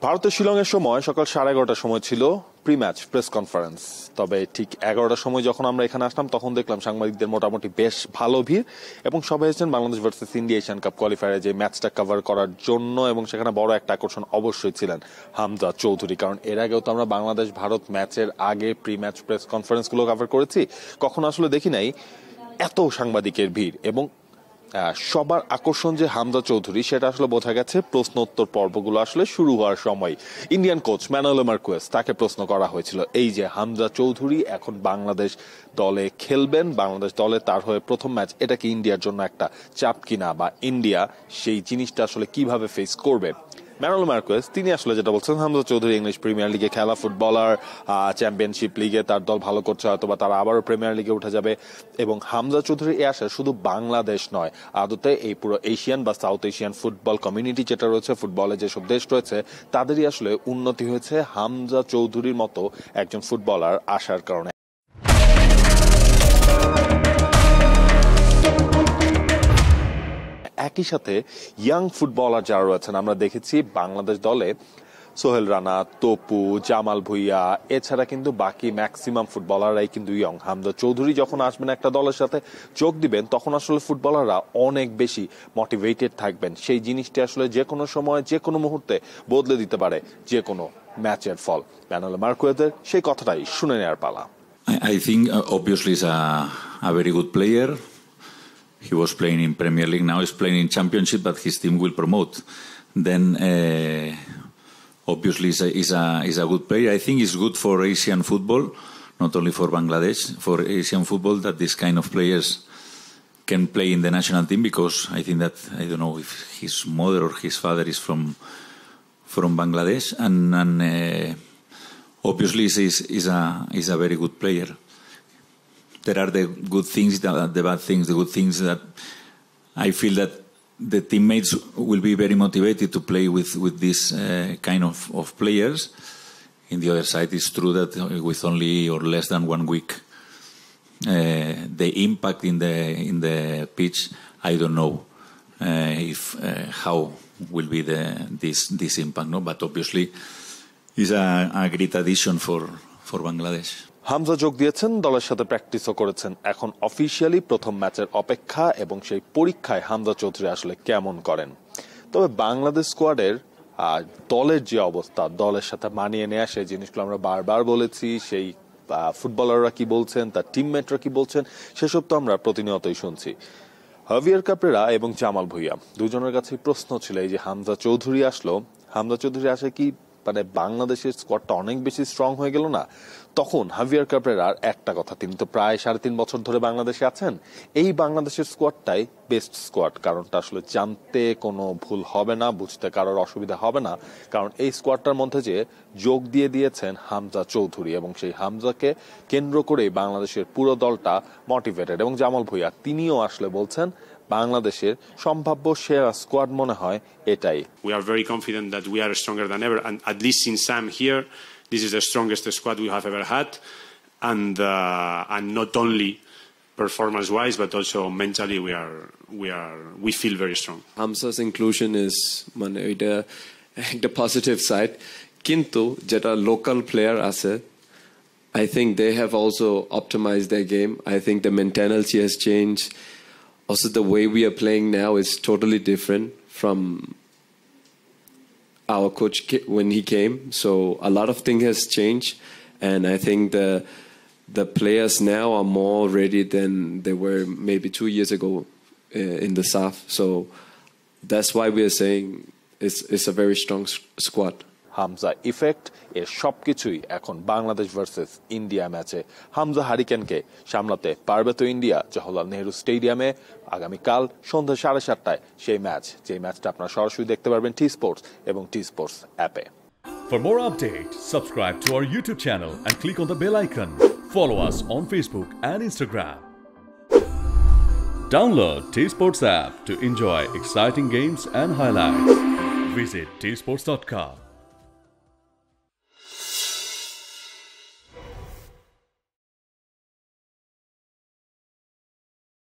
ভারতের শিলংয়ের সময় সকাল 11:30টার সময় ছিল প্রি ম্যাচ প্রেস কনফারেন্স। তবে ঠিক 11টার সময় যখন আমরা এখানে আসলাম তখন দেখলাম সাংবাদিকদের মোটামুটি বেশ ভালো ভিড় এবং সবাই এসেছেন Bangladesh versus India Asian cup কোয়ালিফায়ারে যে ম্যাচটা কভার করার জন্য। এবং সেখানে বড় একটা আকর্ষণ অবশ্যই ছিলেন হামজা চৌধুরী, কারণ এর আগেও তো আমরা বাংলাদেশ ভারত ম্যাচের আগে প্রি ম্যাচ প্রেস কনফারেন্সগুলো কভার করেছি, কখনো আসলে দেখি নাই এত সাংবাদিকের ভিড়। এবং সবার আকর্ষণ যে হামজা চৌধুরী সেটা আসলে বোঝা গেছে প্রশ্ন উত্তর পর্বগুলো আসলে শুরু হওয়ার সময়। ইন্ডিয়ান কোচ ম্যানুয়েল মার্কুয়েজ তাকে প্রশ্ন করা হয়েছিল এই যে হামজা চৌধুরী এখন বাংলাদেশ দলে খেলবেন, বাংলাদেশ দলে তার হয়ে প্রথম ম্যাচ, এটা কি ইন্ডিয়ার জন্য একটা চাপ কিনা বা ইন্ডিয়া সেই জিনিসটা আসলে কিভাবে ফেস করবে। ম্যানুয়েল মার্কুয়েজ তিনি আসলে যেটা বলছেন, হামজা চৌধুরী ইংলিশ প্রিমিয়ার লিগে খেলা ফুটবলার, চ্যাম্পিয়নশিপ লিগে তার দল ভালো করছে, হয়তো বা তারা আবারও প্রিমিয়ার লিগে উঠে যাবে। এবং হামজা চৌধুরী এ আসে শুধু বাংলাদেশ নয়, আদতে এই পুরো এশিয়ান বা সাউথ এশিয়ান ফুটবল কমিউনিটি যেটা রয়েছে, ফুটবলে যেসব দেশ রয়েছে তাদেরই আসলে উন্নতি হয়েছে হামজা চৌধুরীর মতো একজন ফুটবলার আসার কারণে। একই সাথে ইয়াং ফুটবলার যারা রয়েছেন আমরা দেখেছি বাংলাদেশ দলে সোহেল রানা, তপু, জামাল ভুইয়া, এছাড়া কিন্তু বাকি ম্যাক্সিমাম ফুটবলাররাই কিন্তু ইয়ং। হামজা চৌধুরী যখন আসবেন একটা দলের সাথে যোগ দিবেন তখন আসলে ফুটবলাররা অনেক বেশি মোটিভেটেড থাকবেন। সেই জিনিসটি আসলে যে কোনো সময় যে কোনো মুহূর্তে বদলে দিতে পারে যে কোনো ম্যাচের ফল। ম্যানুয়েল মার্কুয়েজের সেই কথাটাই শুনে নেওয়ার পালা। I think obviously he's a very good player. He was playing in Premier League, now he's playing in Championship, but his team will promote. Then obviously he's a good player. I think it's good for Asian football, not only for Bangladesh, for Asian football, that this kind of players can play in the national team, because I think that, I don't know if his mother or his father is from Bangladesh, and obviously he's a very good player. There are the good things, the bad things. The good things that I feel that the teammates will be very motivated to play with this kind of players. In the other side, it's true that with only or less than 1 week, the impact in the pitch, I don't know if how will be this impact. No, but obviously, it's a great addition for Bangladesh. Hamza যোগ দিয়েছেন, দলের সাথে প্র্যাকটিসও করেছেন, এখন officially প্রথম ম্যাচের অপেক্ষা এবং সেই পরীক্ষায় হামজা চৌধুরী আসলে কেমন করেন। তবে বাংলাদেশ স্কোয়াডের দলের যে অবস্থা, দলের সাথে মানিয়ে নেওয়া, সেই জিনিসগুলো আমরা বারবার বলেছি। সেই ফুটবলাররা কি বলছেন, তার টিমমেটরা কি বলছেন, সেসব তো আমরা প্রতিনিয়তই শুনছি। হাভিয়ার কাপরেরা এবং জামাল ভুইয়া দুজনের কাছে প্রশ্ন ছিল এই যে হামজা চৌধুরী আসলো, হামজা চৌধুরী আসে কি মানে বাংলাদেশের স্কোয়াডটা অনেক বেশি স্ট্রং হয়ে গেল না? তখন হাভিয়ার কাপরেরার একটা কথা, তিনি তো প্রায় 3.5 বছর ধরে বাংলাদেশে আছেন, এই বাংলাদেশের স্কোয়াডটাই বেস্ট স্কোয়াড। কারণটা আসলে জানতে কোনো ভুল হবে না, বুঝতে কারোর অসুবিধা হবে না, কারণ এই স্কোয়াডটার মধ্যে যে যোগ দিয়ে দিয়েছেন হামজা চৌধুরী, এবং সেই হামজাকে কেন্দ্র করেই বাংলাদেশের পুরো দলটা মোটিভেটেড। এবং জামাল ভুইয়া তিনিও আসলে বলছেন বাংলাদেশের সম্ভাব্য সেরা স্কোয়াড মনে হয় এটাই। We are very confident that we are stronger than ever, and at least since I'm here, this is the strongest squad we have ever had, and not only performance-wise, but also mentally we feel very strong. Hamza's inclusion is the positive side. Kintu jeta local player ase, I think they have also optimized their game. I think the mentality has changed. Also, the way we are playing now is totally different from our coach when he came. So a lot of things has changed, and I think the players now are more ready than they were maybe 2 years ago in the SAF. So that's why we are saying it's a very strong squad. Hamza effect এর সবকিছুই এখন Bangladesh versus India ম্যাচে। হামজা হারিকেনকে সামলাতে পারবে তো India? Jawaharlal Nehru স্টেডিয়ামে আগামীকাল সন্ধ্যা 7:30টায় সেই ম্যাচ, যে ম্যাচটা আপনারা সরাসরি দেখতে পারবেন টি স্পোর্টস এবং টি স্পোর্টস অ্যাপে। For more updates, subscribe to our YouTube channel and click on the bell icon. Follow us on Facebook and Instagram. Download T Sports app to enjoy exciting games and highlights. Visit tsports.com.